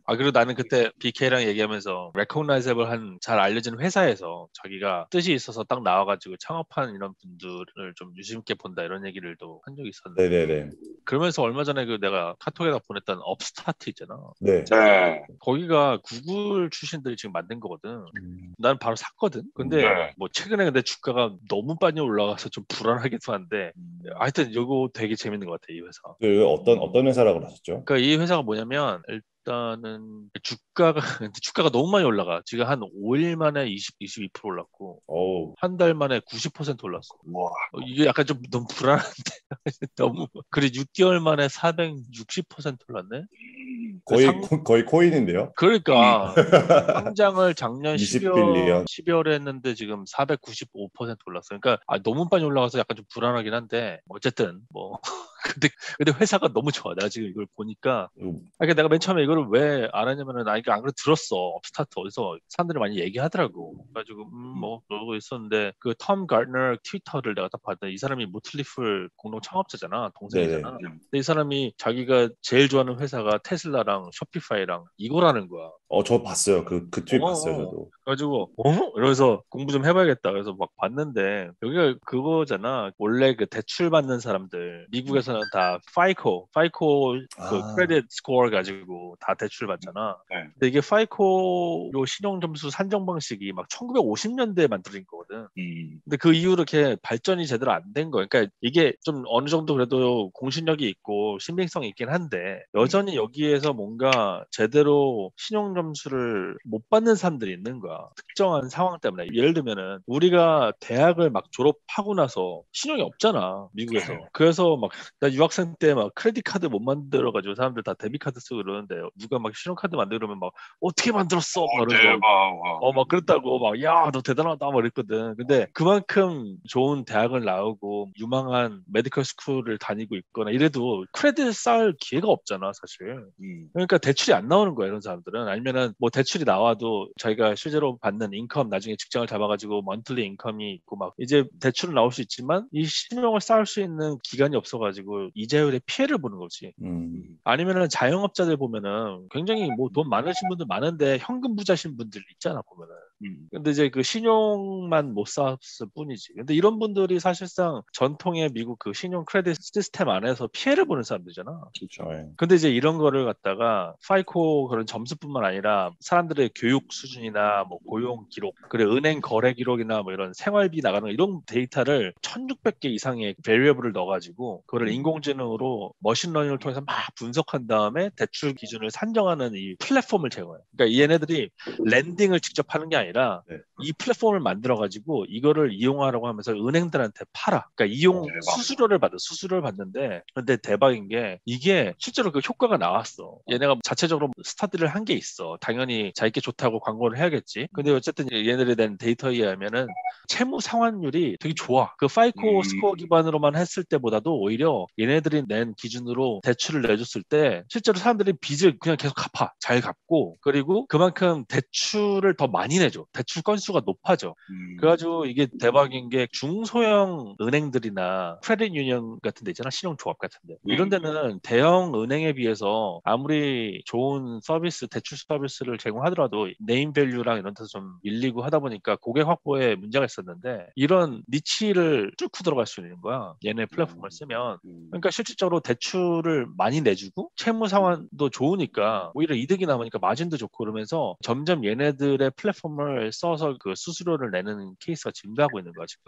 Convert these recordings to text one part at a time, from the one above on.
그리고 나는 그때 BK랑 얘기하면서 recognizable한 잘 알려진 회사에서 자기가 뜻이 있어서 딱 나와가지고 창업한 이런 분들을 좀 유심 있게 본다 이런 얘기를 또 한 적이 있었는데 네네네. 그러면서 얼마 전에 그 내가 카톡에다 보냈던 업스타트 있잖아. 네. 네. 거기가 구글 출신들이 지금 만든 거거든. 난 바로 샀거든. 근데 네. 뭐 최근에 근데 주가가 너무 빨리 올라가서 좀 불안하기도 한데 하여튼 이거 되게 재밌는 것 같아 이 회사. 그 어떤 회사라고 하셨죠? 그러니까 이 회사가 뭐냐면 일단은 주가가 근데 주가가 너무 많이 올라가. 지금 한 5일 만에 22% 올랐고 어우, 한 달 만에 90% 올랐어. 와. 이게 약간 좀 너무 불안한데 너무 그리고 6개월 만에 460% 올랐네. 그 거의 상 거의 코인인데요. 그러니까 상장을 작년 20빌리언. 12월에 했는데 지금 495% 올랐어. 그러니까 너무 많이 올라가서 약간 좀 불안하긴 한데 어쨌든 뭐 근데 회사가 너무 좋아. 내가 지금 이걸 보니까 그러니까 내가 맨 처음에 이거를 왜 알았냐면은 나 이거 안 그래도 들었어. 업스타트 어디서 사람들이 많이 얘기하더라고. 그래가지고 뭐 그러고 있었는데 그 톰 가트너 트위터를 내가 딱 봤더니 이 사람이 모틀리플 공동 창업자잖아. 네네. 동생이잖아. 근데 이 사람이 자기가 제일 좋아하는 회사가 테슬라랑 쇼피파이랑 이거라는 거야. 저 봤어요. 그 트윗 봤어요, 어. 저도. 그래가지고 이러면서 공부 좀 해봐야겠다. 그래서 막 봤는데 여기가 그거잖아. 원래 그 대출 받는 사람들 미국에서는 다 파이코 그 아, 크레딧 스코어 가지고 다 대출 받잖아. 네. 근데 이게 파이코 요 신용 점수 산정 방식이 막 1950년대에 만들어진 거거든. 근데 그 이후로 이렇게 발전이 제대로 안 된 거예요. 그러니까 이게 좀 어느 정도 그래도 공신력이 있고 신빙성이 있긴 한데 여전히 여기에서 뭔가 제대로 신용 점수를 못 받는 사람들이 있는 거야. 특정한 상황 때문에. 예를 들면은 우리가 대학을 막 졸업하고 나서 신용이 없잖아. 미국에서. 그래서 막 나 유학생 때 막 크레딧 카드 못 만들어 가지고 사람들 다 데뷔 카드 쓰고 그러는데 누가 막 신용카드 만들면 막 어떻게 만들었어? 막 이러면서 대박. 와. 막 그랬다고 막 야 너 대단하다 막 그랬거든. 근데 그만큼 좋은 대학을 나오고 유망한 메디컬 스쿨을 다니고 있거나 이래도 크레딧 쌓을 기회가 없잖아 사실. 그러니까 대출이 안 나오는 거야 이런 사람들은. 아니면은 뭐 대출이 나와도 자기가 실제로 받는 인컴 나중에 직장을 잡아가지고 먼틀리 인컴이 있고 막 이제 대출은 나올 수 있지만 이 신용을 쌓을 수 있는 기간이 없어가지고 이자율에 피해를 보는 거지. 아니면은 자영업자들 보면은 굉장히 뭐 돈 많으신 분들 많은데 현금 부자신 분들 있잖아 보면은. 근데 이제 그 신용만 못 쌓았을 뿐이지. 근데 이런 분들이 사실상 전통의 미국 그 신용 크레딧 시스템 안에서 피해를 보는 사람들이잖아. 그렇죠. 네. 근데 이제 이런 거를 갖다가 파이코 그런 점수뿐만 아니라 사람들의 교육 수준이나 뭐 고용 기록, 그리고 은행 거래 기록이나 뭐 이런 생활비 나가는 거 이런 데이터를 1600개 이상의 베리어블을 넣어가지고 그거를 인공지능으로 머신러닝을 통해서 막 분석한 다음에 대출 기준을 산정하는 이 플랫폼을 제공해. 그러니까 얘네들이 랜딩을 직접 하는 게 아니라 네. 이 플랫폼을 만들어가지고 이거를 이용하라고 하면서 은행들한테 팔아. 그러니까 이용 대박. 수수료를 받는데 근데 대박인 게 이게 실제로 그 효과가 나왔어. 얘네가 자체적으로 스타디를 한 게 있어. 당연히 자기께 좋다고 광고를 해야겠지. 근데 어쨌든 얘네들이 낸 데이터에 의하면은 채무 상환율이 되게 좋아. 그 파이코 스코어 기반으로만 했을 때보다도 오히려 얘네들이 낸 기준으로 대출을 내줬을 때 실제로 사람들이 빚을 그냥 계속 갚아. 잘 갚고 그리고 그만큼 대출을 더 많이 내줘. 대출 건수가 높아져. 그래가지고 이게 대박인 게 중소형 은행들이나 크레딧 유니언 같은 데 있잖아. 신용조합 같은 데. 이런 데는 대형 은행에 비해서 아무리 좋은 서비스, 대출 서비스를 제공하더라도 네임 밸류랑 이런 데서 좀 밀리고 하다 보니까 고객 확보에 문제가 있었는데 이런 니치를 뚫고 들어갈 수 있는 거야. 얘네 플랫폼을 쓰면. 그러니까 실질적으로 대출을 많이 내주고 채무 상환도 좋으니까 오히려 이득이 남으니까 마진도 좋고 그러면서 점점 얘네들의 플랫폼을 써서 그 수수료를 내는 케이스가 증가하고 있는 거야 지금.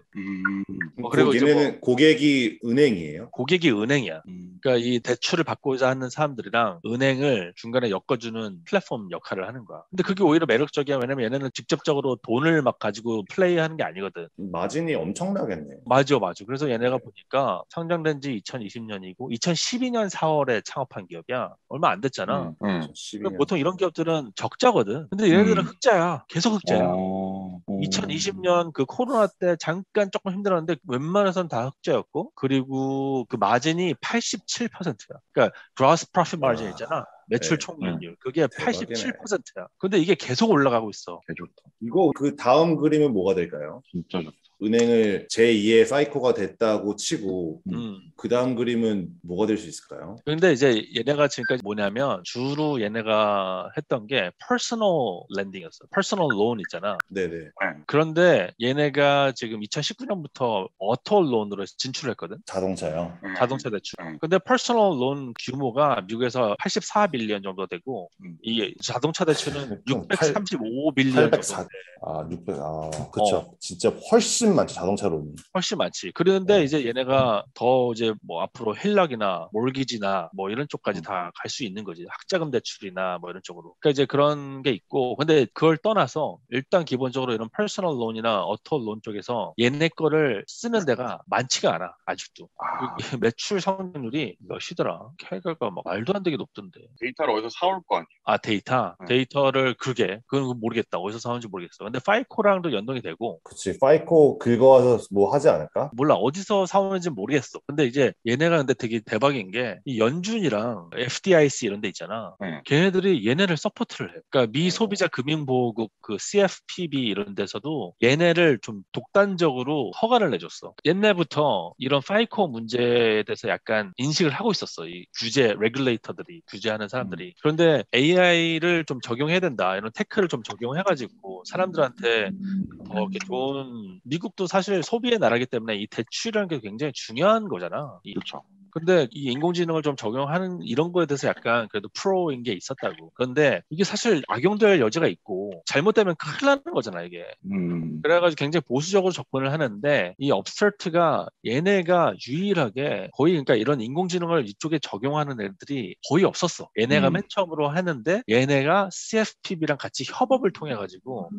그리고 이제 뭐 얘네는 고객이 은행이에요? 고객이 은행이야. 그러니까 이 대출을 받고자 하는 사람들이랑 은행을 중간에 엮어주는 플랫폼 역할을 하는 거야. 근데 그게 오히려 매력적이야. 왜냐면 얘네는 직접적으로 돈을 막 가지고 플레이하는 게 아니거든. 마진이 엄청나겠네. 맞아, 맞아. 그래서 얘네가 보니까 상장된 지 2020년이고 2012년 4월에 창업한 기업이야. 얼마 안 됐잖아. 12년. 보통 이런 기업들은 적자거든. 근데 얘네들은 흑자야. 계속 흑자야. 어. 2020년 그 코로나 때 잠깐 조금 힘들었는데 웬만해선 다 흑자였고 그리고 그 마진이 87%야. 그러니까 gross profit margin 와, 있잖아. 매출 네. 총이익률. 그게 대박이네. 87%야. 근데 이게 계속 올라가고 있어. 개 좋다. 이거 그 다음 그림은 뭐가 될까요? 진짜 좋다. 은행을 제2의 사이코가 됐다고 치고 음. 그 다음 그림은 뭐가 될 수 있을까요? 근데 이제 얘네가 지금까지 뭐냐면 주로 얘네가 했던 게 퍼스널 렌딩이었어. 퍼스널 론 있잖아. 네네. 그런데 얘네가 지금 2019년부터 어토 론으로 진출했거든. 자동차요. 자동차 대출. 근데 퍼스널 론 규모가 미국에서 84빌리언 정도 되고 이 자동차 대출은 좀 635빌리언 804. 정도 돼. 600. 그쵸. 진짜 훨씬 많죠, 자동차로는. 훨씬 많지. 그런데 이제 얘네가 더 이제 뭐 앞으로 헬락이나 몰기지나 뭐 이런 쪽까지 다 갈 수 있는 거지. 학자금 대출이나 뭐 이런 쪽으로. 그러니까 이제 그런 게 있고, 근데 그걸 떠나서 일단 기본적으로 이런 퍼스널 론이나 어토 론 쪽에서 얘네 거를 쓰는 데가 많지가 않아. 아직도. 그 매출 성장률이 몇이더라? 캐가가 막 말도 안 되게 높던데. 데이터를 어디서 사올 거 아니에요? 데이터를 그건 모르겠다. 어디서 사는지 모르겠어. 근데 파이코랑도 연동이 되고. 그치. 파이코 긁어와서 뭐 하지 않을까? 몰라 어디서 사오는지 모르겠어. 근데 이제 얘네가 근데 되게 대박인 게 이 연준이랑 FDIC 이런 데 있잖아. 걔네들이 얘네를 서포트를 해. 그러니까 미 소비자 금융보호국 그 CFPB 이런 데서도 얘네를 좀 독단적으로 허가를 내줬어. 옛날부터 이런 파이코 문제에 대해서 약간 인식을 하고 있었어. 이 레귤레이터들이 규제하는 사람들이. 그런데 AI를 좀 적용해야 된다. 이런 테크를 좀 적용해가지고 사람들한테 더 이렇게 좋은 미국도 사실 소비의 나라기 때문에 이 대출이라는 게 굉장히 중요한 거잖아. 그렇죠. 근데 이 인공지능을 좀 적용하는 이런 거에 대해서 약간 그래도 프로인 게 있었다고. 그런데 이게 사실 악용될 여지가 있고 잘못되면 큰일 나는 거잖아 이게. 그래가지고 굉장히 보수적으로 접근을 하는데 이 업스타트가 얘네가 유일하게 거의 그러니까 이런 인공지능을 이쪽에 적용하는 애들이 거의 없었어. 얘네가 맨 처음으로 하는데 얘네가 CFPB랑 같이 협업을 통해 가지고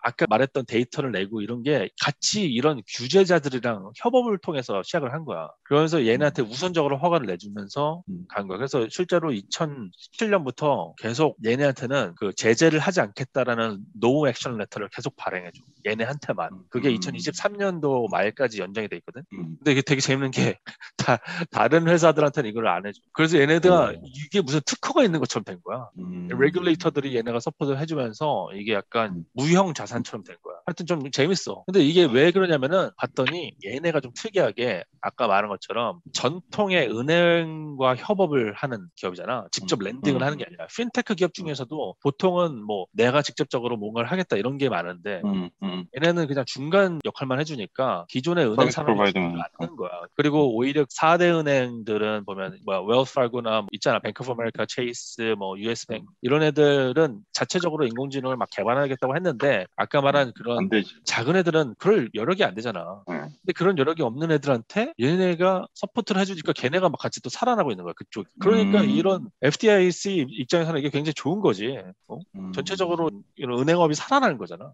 아까 말했던 데이터를 내고 이런 게 같이 이런 규제자들이랑 협업을 통해서 시작을 한 거야. 그러면서 얘네한테 우선적으로 허가를 내주면서 간 거야. 그래서 실제로 2017년부터 계속 얘네한테는 그 제재를 하지 않겠다라는 노 액션 레터를 계속 발행해줘. 얘네한테만. 그게 2023년도 말까지 연장이 돼 있거든. 근데 이게 되게 재밌는 게 다른 회사들한테는 이걸 안 해줘. 그래서 얘네가 이게 무슨 특허가 있는 것처럼 된 거야. 레귤레이터들이 얘네가 서포트를 해주면서 이게 약간 무형 자산처럼 된 거야. 하여튼 좀 재밌어. 근데 이게 왜 그러냐면은 봤더니 얘네가 좀 특이하게 아까 말한 것처럼 전통의 은행과 협업을 하는 기업이잖아. 직접 랜딩을 하는 게 아니라 핀테크 기업 중에서도 보통은 뭐 내가 직접적으로 뭔가를 하겠다 이런 게 많은데 얘네는 그냥 중간 역할만 해주니까 기존의 은행 산업이 않는 거야. 그리고 오히려 4대 은행들은 보면 뭐야 웰스파고나 있잖아. 뱅크 오브 아메리카, 체이스, 뭐 US뱅 이런 애들은 자체적으로 인공지능을 막 개발하겠다고 했는데 아까 말한 그런 작은 애들은 그럴 여력이 안 되잖아. 근데 그런 여력이 없는 애들한테 얘네가 서포트를 해주니까 걔네가 막 같이 또 살아나고 있는 거야 그쪽. 그러니까 이런 FDIC 입장에서는 이게 굉장히 좋은 거지. 전체적으로 이런 은행업이 살아나는 거잖아.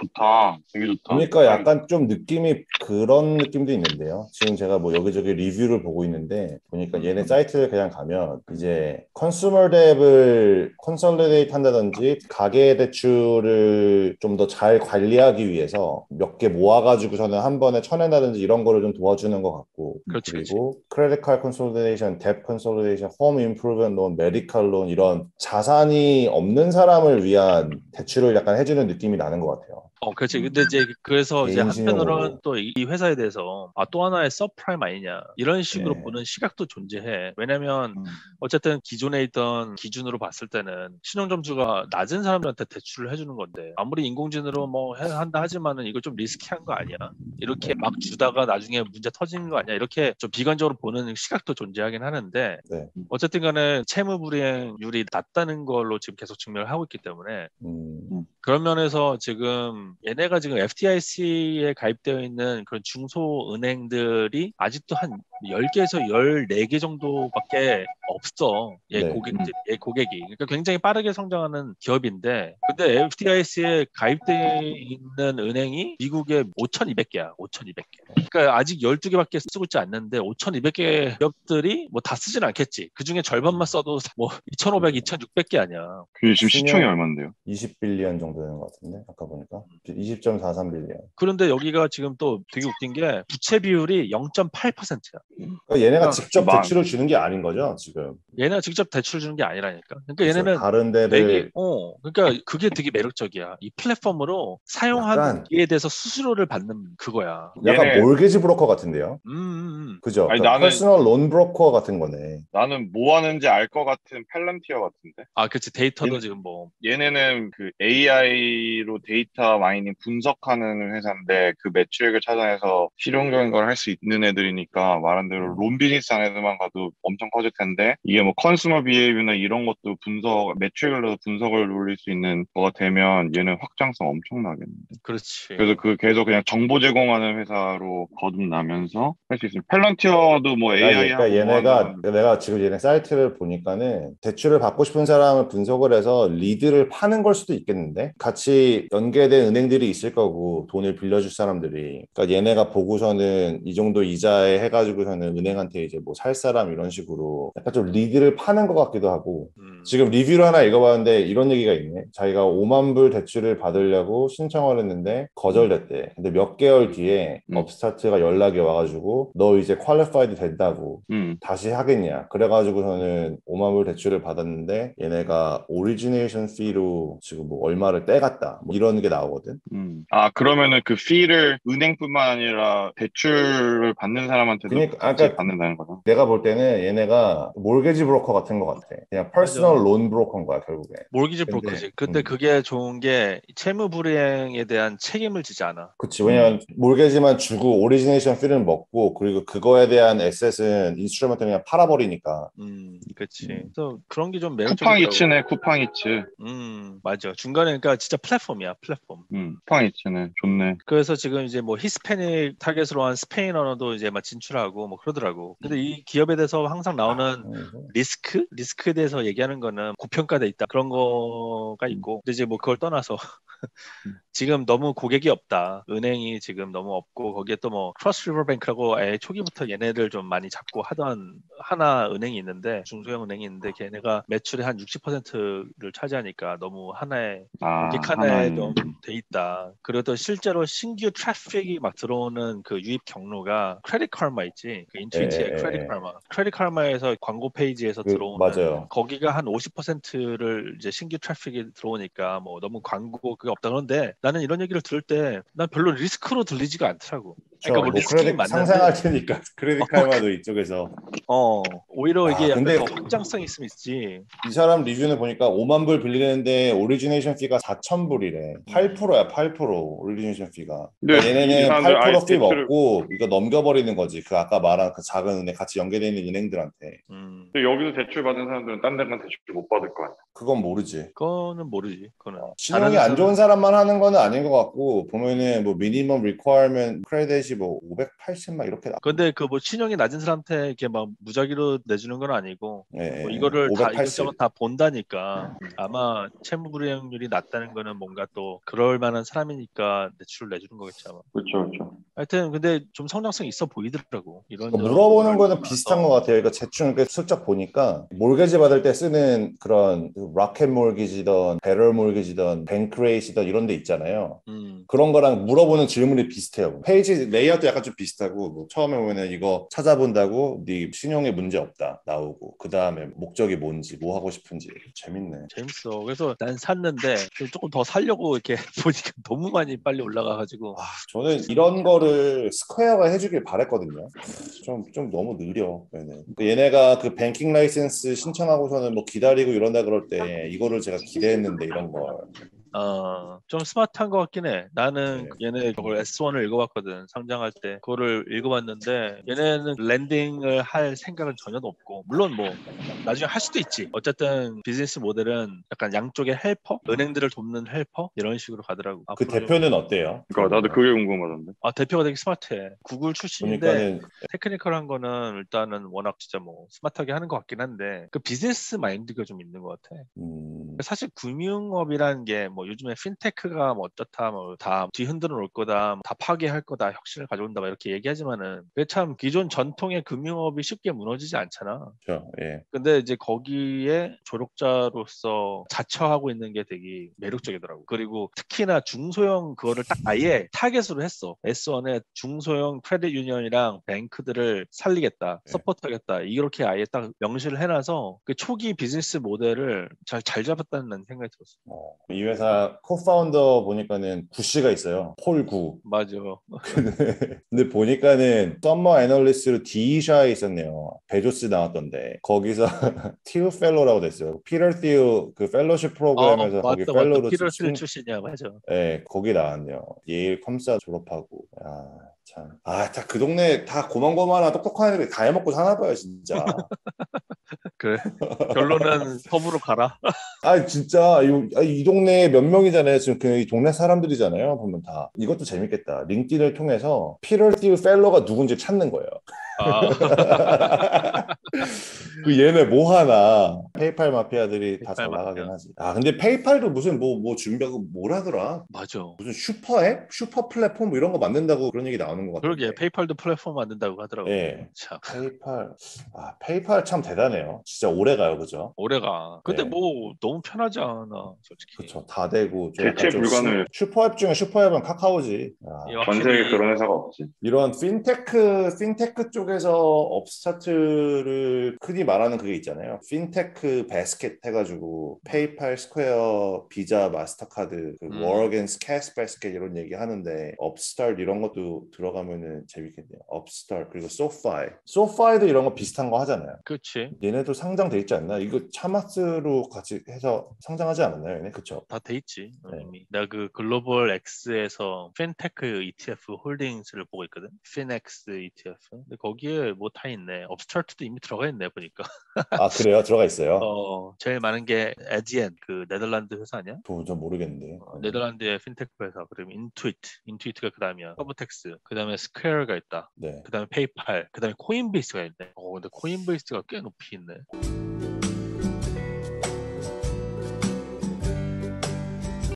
좋다. 되게 좋다. 그러니까 약간 좀 느낌이 그런 느낌도 있는데요. 지금 제가 뭐 여기저기 리뷰를 보고 있는데 보니까 얘네 사이트를 그냥 가면 이제 컨슈머 뎁을 컨솔리데이트 한다든지 가계 대출을 좀 더 잘 관리하기 위해서 몇 개 모아가지고서는 한 번에 쳐낸다든지 이런 거를 좀 도와주는 것 같고 그리고 크레딧 카드 컨솔리데이션, 뎁 컨솔리데이션, 홈 임프루먼트 론, 메디컬 론 이런 자산이 없는 사람을 위한 대출을 약간 해주는 느낌이 나는 것 같아요. 그렇지. 근데 이제 그래서 이제 한편으로는 신용으로. 또 이 회사에 대해서 또 하나의 서프라임 아니냐 이런 식으로 보는 시각도 존재해. 왜냐면 어쨌든 기존에 있던 기준으로 봤을 때는 신용점수가 낮은 사람들한테 대출을 해주는 건데 아무리 인공지능으로 뭐 한다 하지만은 이거 좀 리스키한 거 아니야? 이렇게 막 주다가 나중에 문제 터지는 거 아니야? 이렇게 좀 비관적으로 보는 시각도 존재하긴 하는데 어쨌든 간에 채무 불이행률이 낮다는 걸로 지금 계속 증명을 하고 있기 때문에 그런 면에서 지금 얘네가 지금 FDIC에 가입되어 있는 그런 중소은행들이 아직도 한 10개에서 14개 정도밖에 없어. 고객이. 그러니까 굉장히 빠르게 성장하는 기업인데 근데 FDIC에 가입되어 있는 은행이 미국에 5,200개야. 5,200개. 그러니까 아직 12개밖에 쓰고 있지 않는데 5,200개 기업들이 뭐 다 쓰진 않겠지. 그중에 절반만 써도 뭐 2,500, 2,600개 아니야. 그게 지금 시총이 얼마인데요? 20빌리언 정도 되는 것 같은데 아까 보니까 20.43빌리언. 그런데 여기가 지금 또 되게 웃긴 게 부채 비율이 0.8%야. 그러니까 얘네가 그러니까 직접 막- 대출을 주는 게 아닌 거죠, 지금. 얘네가 직접 대출 주는 게 아니라니까. 그러니까 그래서 얘네는 다른 데를 그러니까 그게 되게 매력적이야. 이 플랫폼으로 약간 사용하기에 대해서 수수료를 받는 그거야. 약간 얘네- 몰게지 브로커 같은데요. 그죠? 아니, 그러니까 나는- 퍼스널 론 브로커 같은 거네. 나는 뭐 하는지 알 것 같은 팔런티어 같은데. 아, 그치. 데이터도 얘네- 지금 뭐, 얘네는 그 AI로 데이터 마이닝 분석하는 회사인데 그 매출액을 찾아내서 실용적인 걸 할 수 있는 애들이니까 말한 대로 론 비즈니스 안 애들만 가도 엄청 커질 텐데 이게 뭐 컨슈머 비헤이비어나 이런 것도 매출별로 분석을 올릴 수 있는 거가 되면 얘는 확장성 엄청나겠는데. 그렇지. 그래서 그 계속 그냥 정보 제공하는 회사로 거듭나면서 할 수 있습니다. 팔런티어도 뭐 AI하고 그러니까 뭐 얘네가 한다는 내가 지금 얘네 사이트를 보니까는 대출을 받고 싶은 사람을 분석을 해서 리드를 파는 걸 수도 있겠는데 같이 연계된 은행들이 있을 거고 돈을 빌려줄 사람들이 그러니까 얘네가 보고서는 이 정도 이자에 해가지고서는 은행한테 이제 뭐 살 사람 이런 식으로 약간 좀 리드를 파는 것 같기도 하고 지금 리뷰를 하나 읽어봤는데 이런 얘기가 있네. 자기가 5만 불 대출을 받으려고 신청을 했는데 거절됐대. 근데 몇 개월 뒤에 업스타트가 연락이 와가지고 너 이제 퀄리파이드 된다고 다시 하겠냐. 그래가지고서는 5만 불 대출을 받았는데 얘네가 오리지네이션 피로 지금 뭐 얼마를 떼갔다. 뭐 이런 게 나오거든. 아, 그러면은 그 피를 은행뿐만 아니라 대출을 받는 사람한테도 같이 그러니까 받는다는 거죠. 내가 볼 때는 얘네가 몰게지 브로커 같은 것 같아. 그냥 퍼스널 맞아. 론 브로커인 거야 결국에. 모기지 근데, 브로커지. 근데 그게 좋은 게 채무 불이행에 대한 책임을 지지 않아. 그치. 왜냐면 몰게지만 주고 오리지네이션 피는 먹고 그리고 그거에 대한 에셋은 인스트루먼트 그냥 팔아버리니까. 그치. 그래서 그런 게 좀 쿠팡이츠네, 매력적이더라고. 쿠팡이츠. 맞아. 중간에 그러니까 진짜 플랫폼이야, 플랫폼. 쿠팡이츠네. 좋네. 그래서 지금 이제 뭐 히스패닉 타겟으로 한 스페인어도 이제 막 진출하고 뭐 그러더라고. 근데 이 기업에 대해서 항상 나오는 리스크에 대해서 얘기하는 거는 고평가돼 있다. 그런 거가 있고. 근데 이제 뭐 그걸 떠나서 지금 너무 고객이 없다. 은행이 지금 너무 없고 거기에 또 뭐 크로스 리버 뱅크라고 초기부터 얘네들 좀 많이 잡고 하던 하나 은행이 있는데 중소형 은행이 있는데 걔네가 매출의 한 60%를 차지하니까 너무 하나의 고객 하나에 하나의 좀 돼 있다. 그리고 또 실제로 신규 트래픽이 막 들어오는 그 유입 경로가 크레딧 카르마 있지. 그 인투이티의 크레딧 카르마. 크레딧 카르마에서 광고 페이지에서 들어오는 맞아요. 거기가 한 50%를 이제 신규 트래픽이 들어오니까 뭐 너무 광고 그게 없다. 그런데 나는 이런 얘기를 들을 때 난 별로 리스크로 들리지가 않더라고. 그러니까 뭐 리스킹이 크레딧 상생할 맞는데 테니까 크레딧 카르마도 이쪽에서 오히려 이게 약간 근데 더 확장성이 있으면 있지. 이 사람 리뷰는 보니까 5만 불 빌리는데 오리지네이션 피가 4천 불이래. 8%야 8% 오리지네이션 피가. 근데 그러니까 이 얘네는 사람들 아예 8%피 대출을 먹고 이거 넘겨버리는 거지. 그 아까 말한 그 작은 은행 같이 연계되어 있는 은행들한테. 여기서 대출 받은 사람들은 딴 데만 대출 못 받을 거 아니야. 그건 모르지. 그거는 모르지. 그거는 신용이 안 좋은 사람만 하는 거는 아닌 것 같고 보면은 뭐 미니멈 리퀘어먼트 크레딧이 뭐 580만 이렇게 나. 근데 그 뭐 신용이 낮은 사람한테 이렇게 막 무작위로 내주는 건 아니고 뭐 이거를 다 580. 이것저것 다 본다니까 아마 채무 불이행률이 낮다는 거는 뭔가 또 그럴 만한 사람이니까 대출을 내주는 거겠지 아마. 그렇죠, 그렇죠. 하여튼 근데 좀 성장성이 있어 보이더라고. 이런 물어보는 거는 비슷한 것 같아요. 그러니까 대충 슬쩍 보니까 몰게지 받을 때 쓰는 그런 로켓 몰게지든 배럴 몰게지든 뱅크레이시든 이런 데 있잖아요. 그런 거랑 물어보는 질문이 비슷해요. 페이지 레이아웃도 약간 좀 비슷하고 뭐 처음에 보면은 이거 찾아본다고 네 신용에 문제 없다 나오고 그 다음에 목적이 뭔지 뭐 하고 싶은지 재밌네. 재밌어. 그래서 난 샀는데 조금 더 살려고 이렇게 보니까 너무 많이 빨리 올라가가지고. 저는 이런 거를 스퀘어가 해주길 바랬거든요. 좀 너무 느려. 얘네가 그 뱅킹 라이센스 신청하고서는 뭐 기다리고 이런다 그럴 때 이거를 제가 기대했는데 이런 걸. 좀 스마트한 것 같긴 해. 나는 얘네 그걸 S1을 읽어봤거든. 상장할 때 그거를 읽어봤는데 얘네는 랜딩을 할 생각은 전혀 없고 물론 뭐 나중에 할 수도 있지. 어쨌든 비즈니스 모델은 약간 양쪽의 헬퍼, 은행들을 돕는 헬퍼 이런 식으로 가더라고. 그 대표는 어때요? 그러니까 나도 그게 궁금하던데. 대표가 되게 스마트해. 구글 출신인데 그러니까는 테크니컬한 거는 일단은 워낙 진짜 뭐 스마트하게 하는 것 같긴 한데 그 비즈니스 마인드가 좀 있는 것 같아. 사실 금융업이라는 게 뭐 뭐 요즘에 핀테크가 뭐 어떻다, 뭐 다 뒤흔들어 놓을 거다, 다 파괴할 거다, 혁신을 가져온다, 막 이렇게 얘기하지만은 그게 참 기존 전통의 금융업이 쉽게 무너지지 않잖아. 그렇죠. 예. 근데 이제 거기에 조력자로서 자처하고 있는 게 되게 매력적이더라고. 그리고 특히나 중소형 그거를 딱 아예 타겟으로 했어. S1에 중소형 크레딧 유니언이랑 뱅크들을 살리겠다, 네. 서포트하겠다, 이렇게 아예 딱 명시를 해놔서 그 초기 비즈니스 모델을 잘 잡았다는 생각이 들었어. 이 회사 코파운더 보니까는 구씨가 있어요. 폴 구. 맞아. 근데 보니까는 썸머 애널리스트로 디샤에 있었네요. 베조스 나왔던데 거기서 티우 펠로라고 됐어요. 피터 티우 그 펠로십 프로그램에서 거기 맞다. 펠로로 피터 실 출신이야, 맞아. 네, 거기 나왔네요. 예일 컴사 졸업하고. 야, 참. 아, 다 그 동네 다 고만고만한 똑똑한 애들이 다 해먹고 사나 봐요, 진짜. 그래. 결론은 서부로 가라. 아, 진짜 이 동네 몇 명이잖아요. 지금 그 동네 사람들이잖아요. 보면 다. 이것도 재밌겠다. 링크드인을 통해서 피터 티우 펠로가 누군지 찾는 거예요. 아, 그 얘네 뭐 하나 페이팔 마피아들이 다 잘 페이팔 나가긴 마피아. 하지. 아 근데 페이팔도 무슨 뭐 준비하고 뭘 하더라? 맞아. 무슨 슈퍼 앱? 슈퍼 플랫폼 뭐 이런 거 만든다고 그런 얘기 나오는 것 그러게, 같은데. 페이팔도 플랫폼 만든다고 하더라고. 예. 참, 페이팔 참 대단해요. 진짜 오래 가요, 그죠? 오래가. 근데 예. 뭐 너무 편하지 않아, 솔직히. 그쵸. 다 되고 좀 약간 대체 좀 불가능해. 슈퍼앱 중에 슈퍼앱은 카카오지. 이 전 세계에 확실히 그런 회사가 없지. 이런 핀테크 쪽에서 업스타트를 흔히 말하는 그게 있잖아요. 핀테크 바스켓 해가지고 페이팔, 스퀘어, 비자, 마스터카드, 그 War Against Cash Basket 이런 얘기 하는데 업스타트 이런 것도 들어가면은 재밌겠네요. 업스타트 그리고 소파이도 이런 거 비슷한 거 하잖아요. 그렇지. 얘네도 상장돼 있지 않나? 이거 차마스로 같이 해서 상장하지 않았나요, 얘네? 그쵸? 다 돼 있지, 네. 이미. 내가 그 글로벌 X에서 핀테크 ETF 홀딩스를 보고 있거든. 핀엑스 ETF. 근데 거기에 뭐 다 있네. 업스타트도 이미 들어가 있네, 보니까. 아, 그래요? 들어가 있어요? 제일 많은 게 에지엔, 그 네덜란드 회사 아니야? 전 모르겠는데. 네덜란드의 핀테크 회사. 그리고 인투이트가 그 다음이야. 커브텍스. 그 다음에 스퀘어가 있다. 네. 그 다음에 페이팔. 그 다음에 코인베이스가 있네. 근데 코인베이스가 꽤 높이 있네.